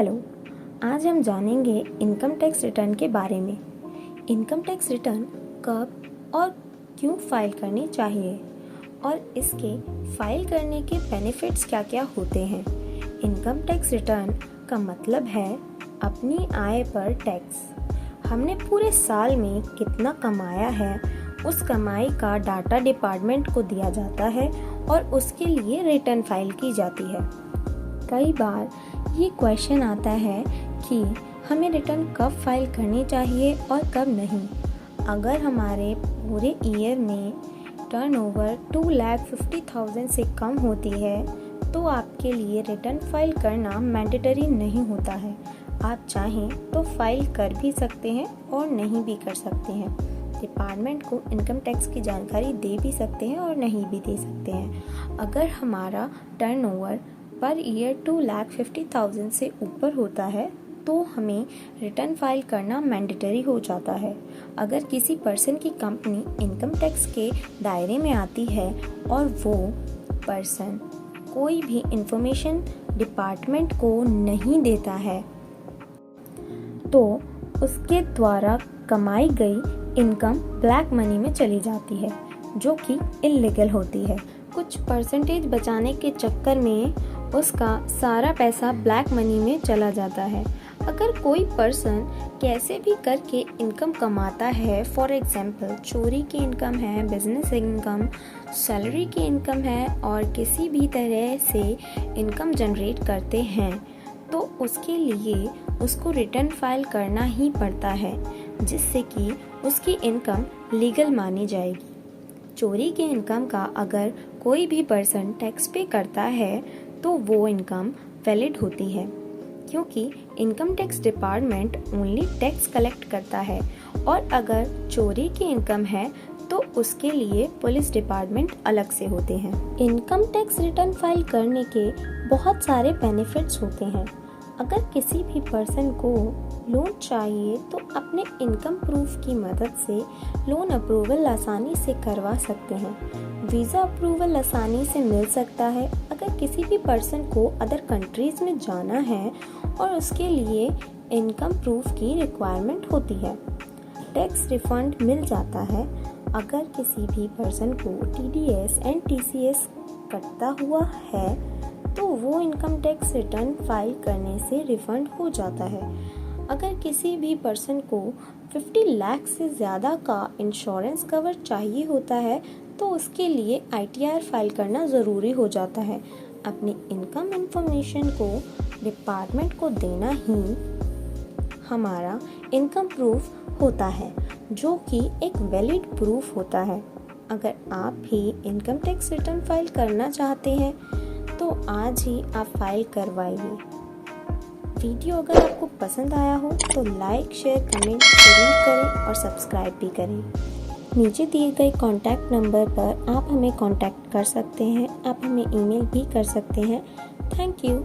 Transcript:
Hello, आज हम जानेंगे इनकम टैक्स रिटर्न के बारे में। इनकम टैक्स रिटर्न कब और क्यों फाइल करनी चाहिए और इसके फाइल करने के बेनिफिट्स क्या क्या होते हैं। इनकम टैक्स रिटर्न का मतलब है अपनी आय पर टैक्स। हमने पूरे साल में कितना कमाया है उस कमाई का डाटा डिपार्टमेंट को दिया जाता है और उसके लिए रिटर्न फाइल की जाती है। कई बार ये क्वेश्चन आता है कि हमें रिटर्न कब फाइल करनी चाहिए और कब नहीं। अगर हमारे पूरे ईयर में टर्नओवर 2,50,000 से कम होती है तो आपके लिए रिटर्न फाइल करना मैंडेटरी नहीं होता है। आप चाहें तो फाइल कर भी सकते हैं और नहीं भी कर सकते हैं। डिपार्टमेंट को इनकम टैक्स की जानकारी दे भी सकते हैं और नहीं भी दे सकते हैं। अगर हमारा टर्नओवर पर ईयर 2,50,000 से ऊपर होता है तो हमें रिटर्न फाइल करना मैंडेटरी हो जाता है। अगर किसी पर्सन की कंपनी इनकम टैक्स के दायरे में आती है और वो पर्सन कोई भी इंफॉर्मेशन डिपार्टमेंट को नहीं देता है तो उसके द्वारा कमाई गई इनकम ब्लैक मनी में चली जाती है, जो कि इल्लीगल होती है। कुछ परसेंटेज बचाने के चक्कर में उसका सारा पैसा ब्लैक मनी में चला जाता है। अगर कोई पर्सन कैसे भी करके इनकम कमाता है, फॉर एग्जांपल चोरी की इनकम है, बिजनेस इनकम, सैलरी की इनकम है और किसी भी तरह से इनकम जनरेट करते हैं, तो उसके लिए उसको रिटर्न फाइल करना ही पड़ता है, जिससे कि उसकी इनकम लीगल मानी जाएगी। चोरी के इनकम का अगर कोई भी पर्सन टैक्स पे करता है तो वो इनकम वैलिड होती है, क्योंकि income tax department only tax collect करता है और अगर चोरी की इनकम है तो उसके लिए पुलिस डिपार्टमेंट अलग से होते हैं। इनकम टैक्स रिटर्न फाइल करने के बहुत सारे बेनिफिट्स होते हैं। अगर किसी भी पर्सन को लोन चाहिए तो अपने इनकम प्रूफ की मदद से लोन अप्रूवल आसानी से करवा सकते हैं। वीज़ा अप्रूवल आसानी से मिल सकता है। अगर किसी भी पर्सन को अदर कंट्रीज़ में जाना है और उसके लिए इनकम प्रूफ की रिक्वायरमेंट होती है। टैक्स रिफंड मिल जाता है। अगर किसी भी पर्सन को TDS एंड TCS कटता हुआ है तो वो इनकम टैक्स रिटर्न फाइल करने से रिफंड हो जाता है। अगर किसी भी पर्सन को 50 लाख से ज़्यादा का इंश्योरेंस कवर चाहिए होता है तो उसके लिए ITR फाइल करना ज़रूरी हो जाता है। अपनी इनकम इंफॉर्मेशन को डिपार्टमेंट को देना ही हमारा इनकम प्रूफ होता है, जो कि एक वैलिड प्रूफ होता है। अगर आप भी इनकम टैक्स रिटर्न फाइल करना चाहते हैं तो आज ही आप फाइल करवाइए। वीडियो अगर आपको पसंद आया हो तो लाइक, शेयर, कमेंट जरूर करें और सब्सक्राइब भी करें। नीचे दिए गए कॉन्टैक्ट नंबर पर आप हमें कॉन्टैक्ट कर सकते हैं। आप हमें ईमेल भी कर सकते हैं। Thank you.